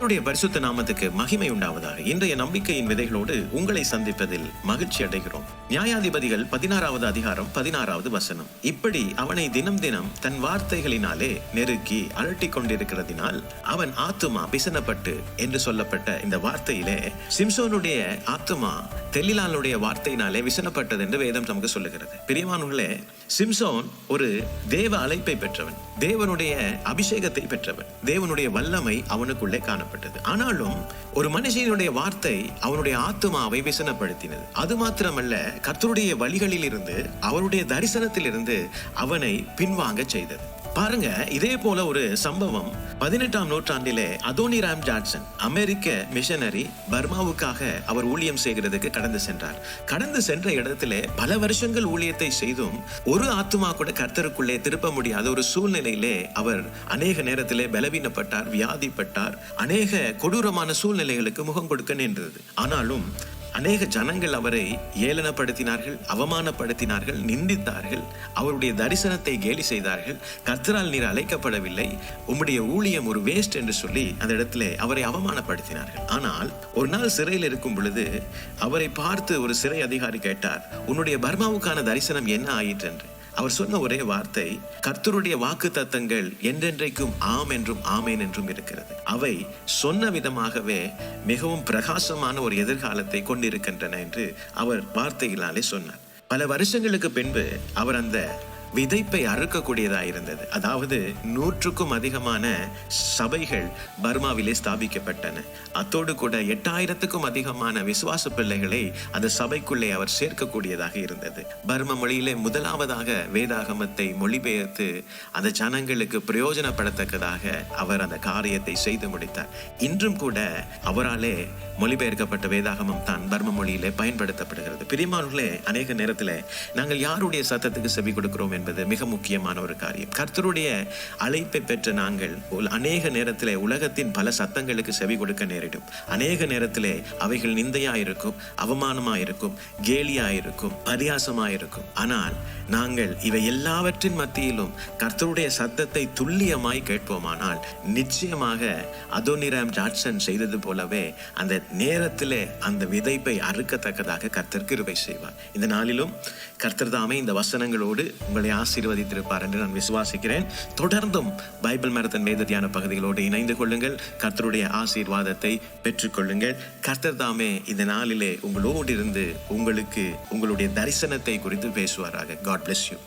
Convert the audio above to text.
கர்த்தருடைய பரிசுத்த நாமத்துக்கு மகிமை உண்டாவதாக. இன்றைய நம்பிக்கையின் விதைகளோடு உங்களை சந்திப்பதில் மகிழ்ச்சி அடைகிறோம். நியாயாதிபதிகள் 16வது அதிகாரம் 16வது வசனம். இப்படி அவனை தினம் தினம் தன் வார்த்தைகளினாலே நெருக்கி அலட்டிக் கொண்டிருக்கிறதினால் அவன் ஆத்துமா பிசனப்பட்டு என்று சொல்லப்பட்ட இந்த வார்த்தையிலே சிம்சோனுடைய ஆத்துமா தெலிலாளுடைய வார்த்தையினாலே விசனப்பட்டது என்று வேதம் நமக்கு சொல்லுகிறது. பிரியமானவர்களே, சிம்சோன் ஒரு தேவ அழைப்பை பெற்றவன், தேவனுடைய அபிஷேகத்தை பெற்றவன், தேவனுடைய வல்லமை அவனுக்குள்ளே காணப்பட்டது. ஆனாலும் ஒரு மனுஷனுடைய வார்த்தை அவனுடைய ஆத்துமாவை விசனப்படுத்தினது. அது மாத்திரமல்ல, கர்த்தருடைய வழிகளில் இருந்து, அவருடைய தரிசனத்தில் இருந்து அவனை பின்வாங்க செய்தது. பாருங்க, இதே போல ஒரு சம்பவம் 18ஆம் நூற்றாண்டிலே அதோனிராம் ஜான்சன், அமெரிக்க மிஷனரி, பர்மாவுக்காக அவர் ஊழியம் செய்கிறதுக்கு கடந்து சென்றார். கடந்து சென்ற இடத்திலே பல வருஷங்கள் ஊழியத்தை செய்தும் ஒரு ஆத்துமா கூட கர்த்தருக்குள்ளே திருப்ப முடியாத ஒரு சூழ்நிலையிலே அவர் அநேக நேரத்திலே பலவீனப்பட்டார், வியாதிப்பட்டார், அநேக கொடூரமான சூழ்நிலைகளுக்கு முகம் கொடுக்க நின்றது. ஆனாலும் அநேக ஜனங்கள் அவரை ஏளனப்படுத்தினார்கள், அவமானப்படுத்தினார்கள், நிந்தித்தார்கள், அவருடைய தரிசனத்தை கேலி செய்தார்கள். கர்த்தரால் நீர் அழைக்கப்படவில்லை, உம்முடைய ஊழியம் ஒரு வேஸ்ட் என்று சொல்லி அந்த இடத்துல அவரை அவமானப்படுத்தினார்கள். ஆனால் ஒரு நாள் சிறையில் இருக்கும் பொழுது அவரை பார்த்து ஒரு சிறை அதிகாரி கேட்டார், உன்னுடைய பர்மாவுக்கான தரிசனம் என்ன ஆயிற்று என்று. அவர் சொன்ன ஒரே வார்த்தை, கர்த்தருடைய வாக்கு தத்தங்கள் என்றென்றைக்கும் ஆம் என்றும் ஆமேன் என்றும் இருக்கிறது. அவை சொன்ன விதமாகவே மிகவும் பிரகாசமான ஒரு எதிர்காலத்தை கொண்டிருக்கின்றன என்று அவர் வார்த்தையினாலே சொன்னார். பல வருஷங்களுக்கு பின்பு அவர் அந்த விதைப்பை அறுக்கக்கூடியதா இருந்தது. அதாவது 100க்கும் அதிகமான சபைகள் பர்மாவிலே ஸ்தாபிக்கப்பட்டன. அத்தோடு கூட 8000க்கும் அதிகமான விசுவாச பிள்ளைகளை அந்த சபைக்குள்ளே அவர் சேர்க்கக்கூடியதாக இருந்தது. பர்ம மொழியிலே முதலாவதாக வேதாகமத்தை மொழிபெயர்த்து அந்த ஜனங்களுக்கு பிரயோஜனப்படத்தக்கதாக அவர் அந்த காரியத்தை செய்து முடித்தார். இன்றும் கூட அவராலே மொழிபெயர்க்கப்பட்ட வேதாகமம் தான் பர்ம மொழியிலே பயன்படுத்தப்படுகிறது. பிரியமானவர்களே, அநேக நேரத்தில் நாங்கள் யாருடைய சத்தத்துக்கு செவி கொடுக்கிறோம் என்பது மிக முக்கியமான ஒரு காரியம். கர்த்தருடைய அழைப்பை பெற்ற நாங்கள் அநேக நேரத்திலே உலகத்தின் பல சத்தங்களுக்கு செவி கொடுக்க நேரிடும். அநேக நேரத்திலே அவைகள் நிந்தையாயிருக்கும், அவமானமாயிருக்கும், கேலியாயிருக்கும், பரியாசமாயிருக்கும். ஆனால் நாங்கள் இவை எல்லாவற்றின் மத்தியிலும் கர்த்தருடைய சத்தத்தை துல்லியமாய் கேட்போமானால் நிச்சயமாக அதோனிராம் ஜான்சன் செய்தது போலவே அந்த நேரத்திலே அந்த விதைப்பை அறுக்கத்தக்கதாக கர்த்தர் கிருபை செய்வார். இந்த நாளிலும் கர்த்தர் தாமே இந்த வசனங்களோடு உங்களை ஆசீர்வதித்திருப்பார் என்று நான் விசுவாசிக்கிறேன். தொடர்ந்தும் பைபிள் மரத்தன் வேத தியான பகுதிகளோடு இணைந்து கொள்ளுங்கள், கர்த்தருடைய ஆசீர்வாதத்தை பெற்றுக்கொள்ளுங்கள். கர்த்தர் தாமே இந்த நாளிலே உங்களோடு இருந்து உங்களுக்கு உங்களுடைய தரிசனத்தை குறித்து பேசுவாராக. God bless you.